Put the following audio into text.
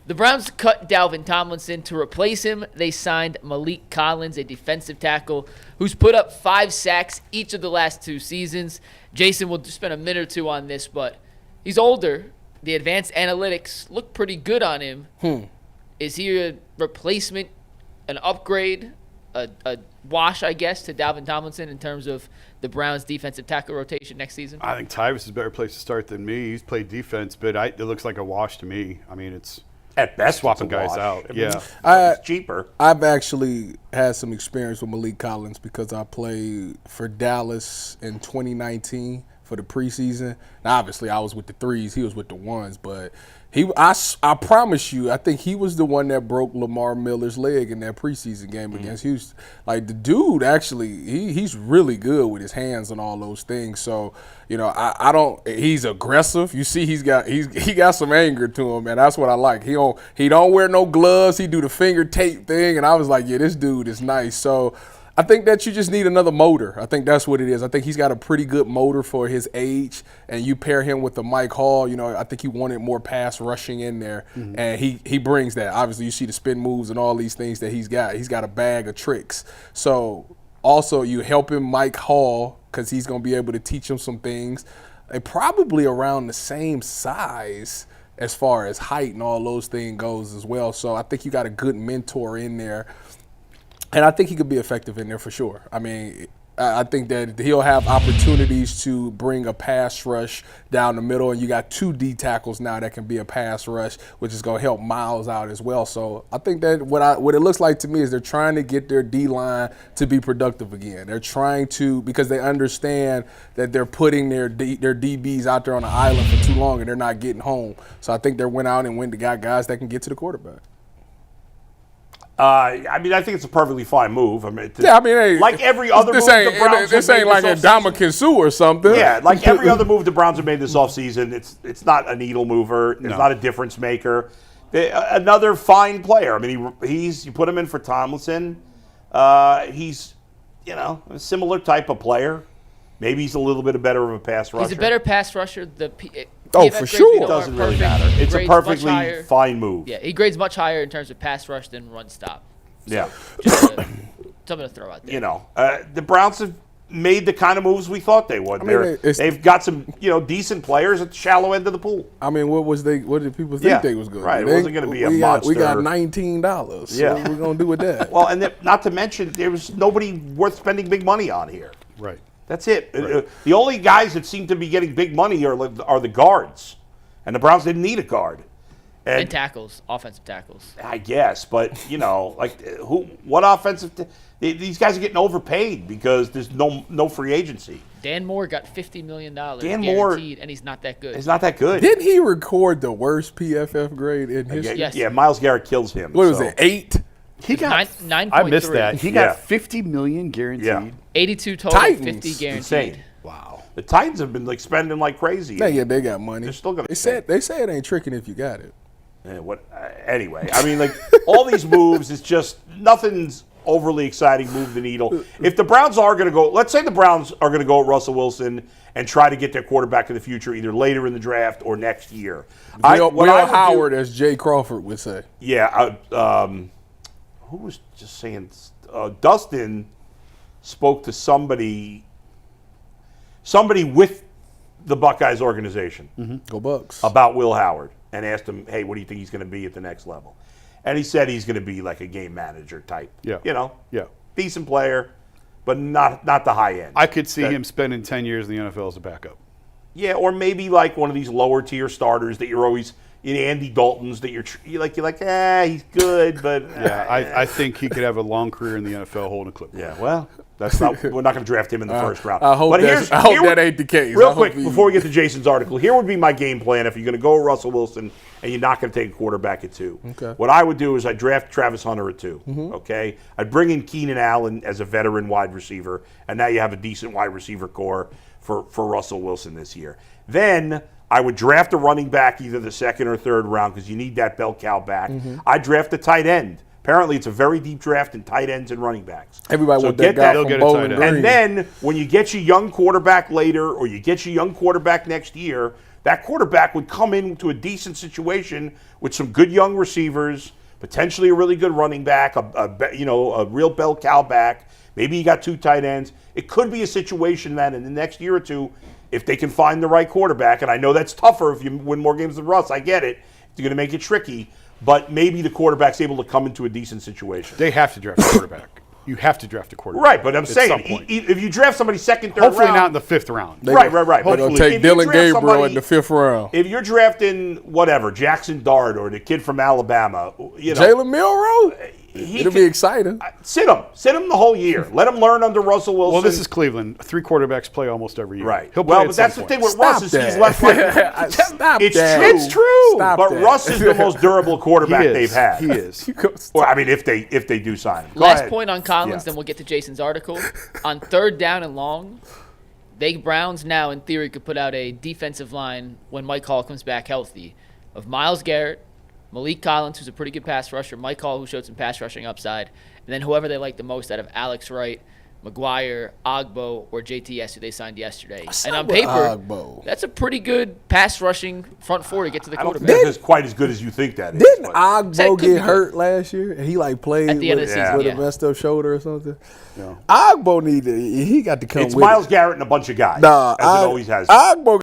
The Browns cut Dalvin Tomlinson. To replace him, they signed Maliek Collins, a defensive tackle, who's put up 5 sacks each of the last 2 seasons. Jason will spend a minute or two on this, but he's older. The advanced analytics look pretty good on him. Is he a replacement, an upgrade, a wash, I guess, to Dalvin Tomlinson in terms of the Browns' defensive tackle rotation next season? I think Tyvis is a better place to start than me. He's played defense, but it looks like a wash to me. I mean, it's at best swapping it's a guys wash. out. I mean, it's cheaper. I've actually had some experience with Maliek Collins because I played for Dallas in 2019 for the preseason. Now, obviously, I was with the 3s. He was with the 1s, but I promise you, I think he was the one that broke Lamar Miller's leg in that preseason game against Houston. Like, the dude actually, he's really good with his hands and all those things. So, you know, I don't. He's aggressive. You see, he got some anger to him, and that's what I like. He don't wear no gloves. He do the finger tape thing, and I was like, yeah, this dude is nice. So I think that you just need another motor. I think that's what it is. I think he's got a pretty good motor for his age, and you pair him with the Mike Hall, you know, I think he wanted more pass rushing in there, and he brings that. Obviously, you see the spin moves and all these things that he's got. He's got a bag of tricks. So also you help him Mike Hall because he's going to be able to teach him some things. And probably around the same size as far as height and all those things goes as well. So I think you got a good mentor in there. And I think he could be effective in there for sure. I mean, I think that he'll have opportunities to bring a pass rush down the middle, and you got 2 D tackles now that can be a pass rush, which is going to help Miles out as well. So I think that what it looks like to me is they're trying to get their D-line to be productive again. They're trying to, because they understand that they're putting their DBs out there on the island for too long and they're not getting home. So I think they went out and got guys that can get to the quarterback. I mean, I think it's a perfectly fine move. I mean, hey, like every other move the Browns this ain't like a Ndamukong Suh or something. Yeah, like every other move the Browns have made this offseason, it's not a needle mover. It's not a difference maker. Another fine player. I mean, you put him in for Tomlinson. He's, a similar type of player. Maybe he's a little bit better of a pass rusher. He's a better pass rusher. For sure. It doesn't really matter. It's a perfectly fine move. Yeah, he grades much higher in terms of pass rush than run stop. So yeah. Just something to throw out there. The Browns have made the kind of moves we thought they would. I mean, they've got some, decent players at the shallow end of the pool. I mean, what did people think they was going to do? Right, it wasn't going to be a monster. We got $19. So what are we going to do with that? Well, and not to mention, there was nobody worth spending big money on here. Right. That's it. Right. The only guys that seem to be getting big money are the guards, and the Browns didn't need a guard. And tackles, offensive tackles. I guess, but what offensive? These guys are getting overpaid because there's no free agency. Dan Moore got $50 million guaranteed, and he's not that good. He's not that good. Didn't he record the worst PFF grade in history? Yes. Yeah, Myles Garrett kills him. What was it, 8? He got 9.3. I missed that. He got $50 million guaranteed. Yeah. 82 total, Titans. 50 guaranteed. Insane. Wow. The Titans have been spending like crazy. Yeah, they got money. They're still gonna. They say it ain't tricking if you got it. Anyway, I mean, all these moves, it's just nothing's overly exciting. Move the needle. If the Browns are going to go, let's say the Browns are going to go at Russell Wilson and try to get their quarterback in the future, either later in the draft or next year. Will Howard, as Jay Crawford would say. Yeah. Who was just saying? Dustin spoke to somebody with the Buckeyes organization. Go Bucks. About Will Howard and asked him, hey, what do you think he's going to be at the next level? And he said he's going to be like a game manager type. Yeah. Yeah. Decent player, but not the high end. I could see him spending 10 years in the NFL as a backup. Yeah, or maybe like one of these lower tier starters that you're always Andy Dalton's that you're like he's good, but I think he could have a long career in the NFL holding a clipboard. Yeah, well, we're not going to draft him in the first round. I hope that ain't the case. Real quick, before we get to Jason's article, here would be my game plan if you're going to go with Russell Wilson and you're not going to take a quarterback at 2. Okay. What I would do is I'd draft Travis Hunter at 2. Okay, I'd bring in Keenan Allen as a veteran wide receiver, and now you have a decent wide receiver core for Russell Wilson this year. Then I would draft a running back either the second or third round because you need that bell cow back. I'd draft a tight end. Apparently, it's a very deep draft in tight ends and running backs. Everybody would get that from Bowling Green. And then when you get your young quarterback later or you get your young quarterback next year, that quarterback would come into a decent situation with some good young receivers, potentially a really good running back, a real bell cow back. Maybe you got 2 tight ends. It could be a situation that in the next year or two, if they can find the right quarterback, and I know that's tougher if you win more games than Russ, I get it. It's going to make it tricky, but maybe the quarterback's able to come into a decent situation. They have to draft a quarterback. You have to draft a quarterback. Right, but I'm at saying, some point. if you draft somebody second, third Hopefully round. not in the 5th round. Right. They're going to take If you Dylan draft Gabriel somebody- in the 5th round. If you're drafting, whatever, Jackson Dart or the kid from Alabama, Jalen Milroe? It'll be exciting. Sit him the whole year. Let him learn under Russell Wilson. Well, this is Cleveland. 3 quarterbacks play almost every year. right. He'll play But at that's some the thing point. with Russ is he's left right. Stop It's that. true. It's true. Stop But that. Russ is the most durable quarterback He is. they've had. He is. Or, I mean, if they do sign him. Go Last ahead. point on Collins, Yeah. then we'll get to Jason's article. On 3rd down and long, they Browns now, in theory, could put out a defensive line when Mike Hall comes back healthy of Myles Garrett, Maliek Collins, who's a pretty good pass rusher, Mike Hall, who showed some pass rushing upside, and then whoever they like the most out of Alex Wright, McGuire, Ogbo, or JTS, who they signed yesterday. And on with paper, Ogbo? that's a pretty good pass rushing front 4 to get to the I don't think quarterback. that's quite as good as you think that is. Didn't but- That Ogbo could be get good. hurt last year? And he played At the end of with, the season, with yeah. a messed up shoulder or something? Ogbo he got to come It's with Myles it. Garrett and a bunch of guys, Nah, as it always has. Ogbo